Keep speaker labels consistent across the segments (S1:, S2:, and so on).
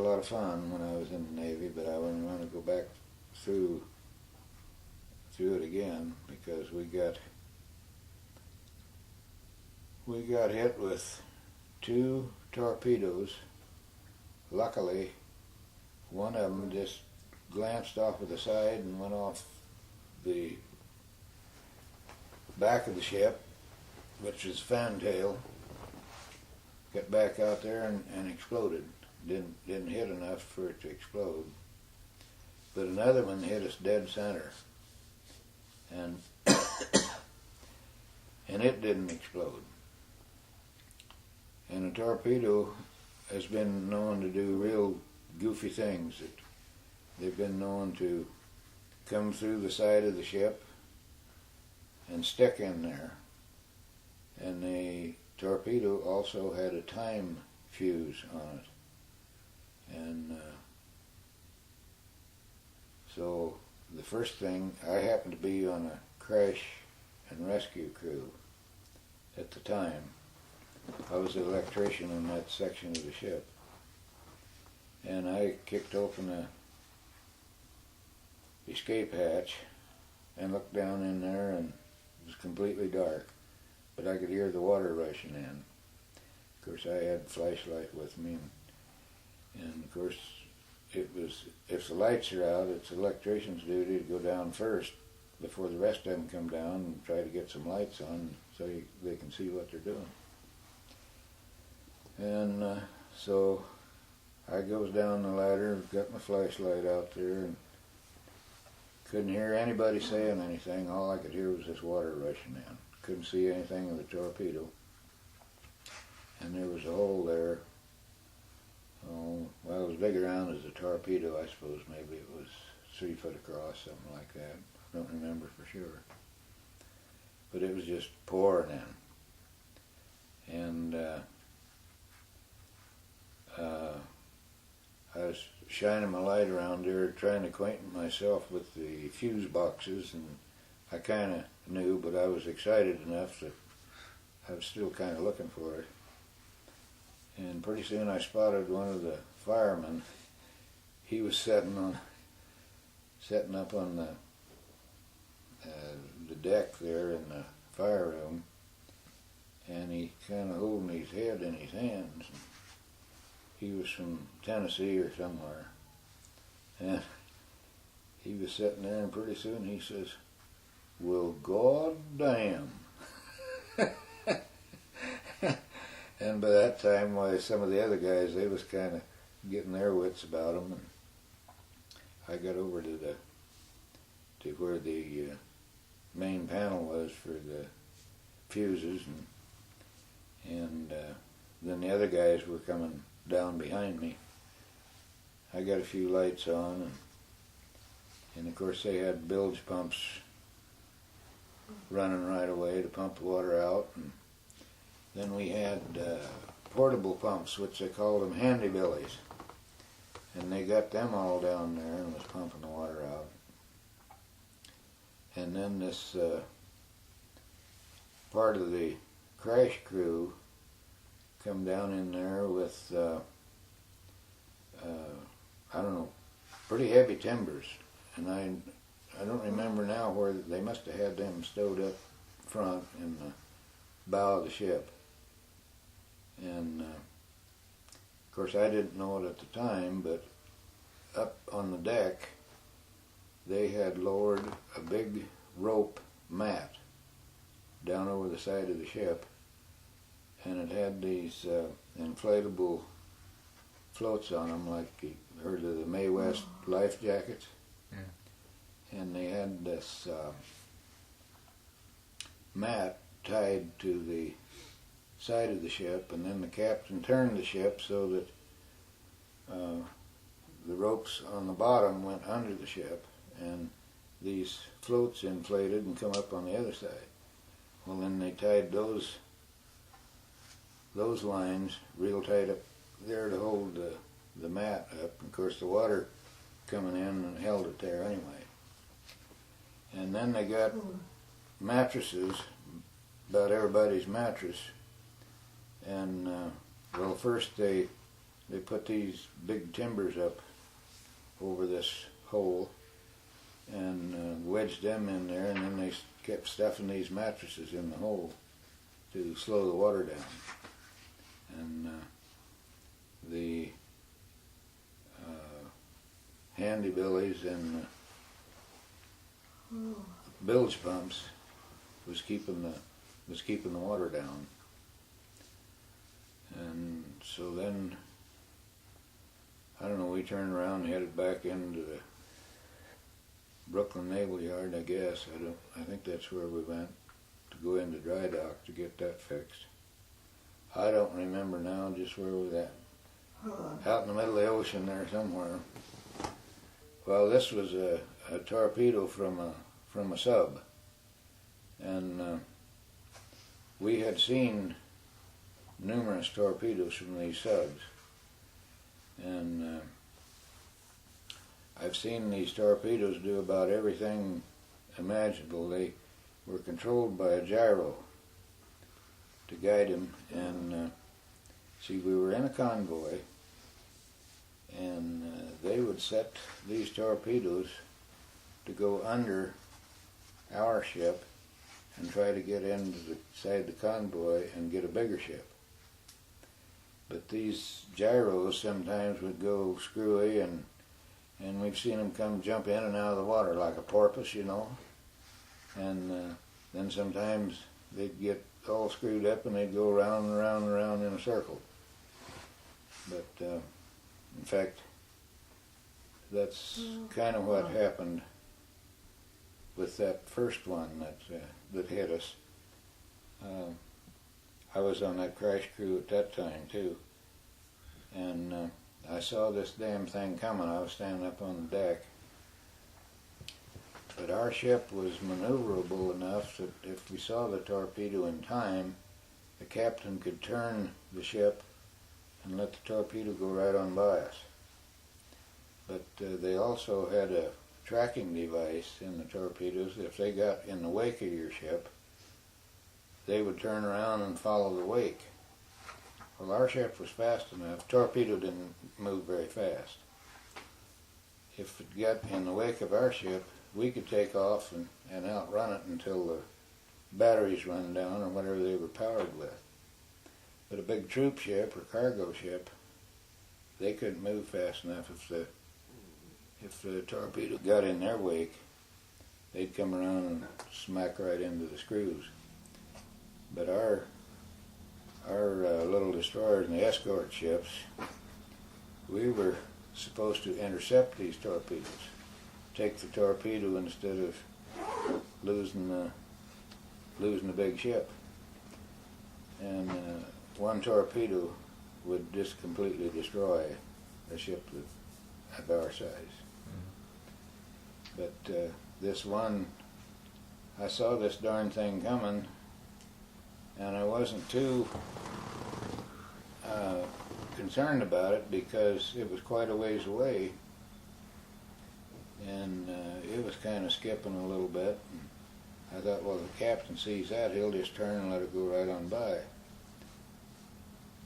S1: a lot of fun when I was in the Navy, but I wouldn't want to go back through it again, because we got hit with 2 torpedoes. Luckily, one of them just glanced off of the side and went off the back of the ship, which is fantail. Got back out there and exploded. Didn't hit enough for it to explode. But another one hit us dead center, and and it didn't explode. And a torpedo has been known to do real goofy things. They've been known to come through the side of the ship and stick in there. And the torpedo also had a time fuse on it. And so the first thing, I happened to be on a crash and rescue crew at the time. I was the electrician in that section of the ship. And I kicked open the escape hatch and looked down in there, and it was completely dark, but I could hear the water rushing in. Of course, I had a flashlight with me, and of course, it was, if the lights are out, it's the electrician's duty to go down first before the rest of them come down and try to get some lights on so they can see what they're doing. And so I goes down the ladder, got my flashlight out there, and couldn't hear anybody saying anything. All I could hear was this water rushing in. Couldn't see anything of the torpedo. And there was a hole there. Oh, well, it was big around as a torpedo, I suppose. Maybe it was 3 foot across, something like that. I don't remember for sure. But it was just pouring in. And I was shining my light around there, trying to acquaint myself with the fuse boxes, and I kind of knew, but I was excited enough that I was still kind of looking for it. And pretty soon I spotted one of the firemen. He was setting up on the deck there in the fire room, and he kind of holding his head in his hands. He was from Tennessee or somewhere, and he was sitting there, and pretty soon he says, "Well, God damn." And by that time, some of the other guys, they was kind of getting their wits about them, and I got over to where the main panel was for the fuses, and then the other guys were coming down behind me. I got a few lights on, and of course they had bilge pumps running right away to pump the water out, and then we had portable pumps, which they called them handy billies, and they got them all down there and was pumping the water out. And then this part of the crash crew come down in there with I don't know, pretty heavy timbers, and I don't remember now where they must have had them stowed up front in the bow of the ship. And of course I didn't know it at the time, but up on the deck they had lowered a big rope mat down over the side of the ship, and it had these inflatable floats on them, like you heard of the Mae West life jackets. Yeah. And they had this mat tied to the side of the ship, and then the captain turned the ship so that the ropes on the bottom went under the ship, and these floats inflated and come up on the other side. Well, then they tied those lines real tight up there to hold the mat up. And of course the water coming in and held it there anyway. And then they got mattresses, about everybody's mattress, and well, first they they put these big timbers up over this hole and wedged them in there, and then they kept stuffing these mattresses in the hole to slow the water down. And the handy billies and bilge pumps was keeping the water down. And so then, I don't know, we turned around and headed back into the Brooklyn Naval Yard, I guess. I think that's where we went to go into dry dock to get that fixed. I don't remember now just where we were at. Out in the middle of the ocean there somewhere. Well, this was a torpedo from a sub, and we had seen numerous torpedoes from these subs, and I've seen these torpedoes do about everything imaginable. They were controlled by a gyro to guide them, and see, we were in a convoy, and they would set these torpedoes to go under our ship and try to get into the side of the convoy and get a bigger ship. But these gyros sometimes would go screwy, and we've seen them come jump in and out of the water like a porpoise, you know. And then sometimes they'd get all screwed up and they'd go around and around and around in a circle. But in fact, that's kind of what happened with that first one that hit us. I was on that crash crew at that time too, and I saw this damn thing coming. I was standing up on the deck, but our ship was maneuverable enough that if we saw the torpedo in time, the captain could turn the ship and let the torpedo go right on by us. But they also had a tracking device in the torpedoes. If they got in the wake of your ship, they would turn around and follow the wake. Well, our ship was fast enough. Torpedo didn't move very fast. If it got in the wake of our ship, we could take off and outrun it until the batteries run down or whatever they were powered with. But a big troop ship or cargo ship, they couldn't move fast enough. If the torpedo got in their wake, they'd come around and smack right into the screws. But our little destroyers and the escort ships, we were supposed to intercept these torpedoes, take the torpedo instead of losing the big ship. And one torpedo would just completely destroy a ship of our size. But this one, I saw this darn thing coming, and I wasn't too concerned about it because it was quite a ways away, and it was kind of skipping a little bit. And I thought, well, if the captain sees that, he'll just turn and let it go right on by.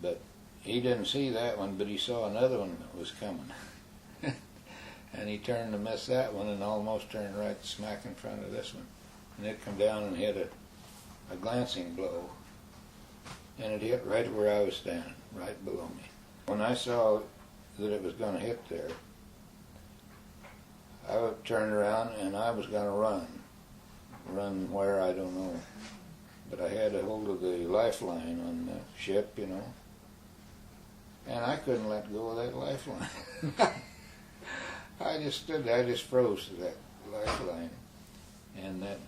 S1: But he didn't see that one, but he saw another one that was coming. And he turned to miss that one and almost turned right smack in front of this one. And it come down and hit a glancing blow. And it hit right where I was standing, right below me. When I saw that it was going to hit there, I turned around and I was going to run. Run where, I don't know. But I had a hold of the lifeline on the ship, you know. And I couldn't let go of that lifeline. I just stood there, I just froze to that lifeline. And that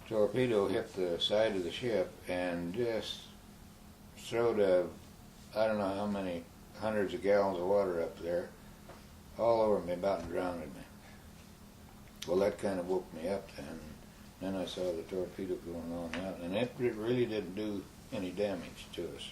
S1: torpedo hit the side of the ship and just throwed I don't know how many hundreds of gallons of water up there, all over me, about drowned me. Well, that kind of woke me up then. Then I saw the torpedo going on out, and it really didn't do any damage to us.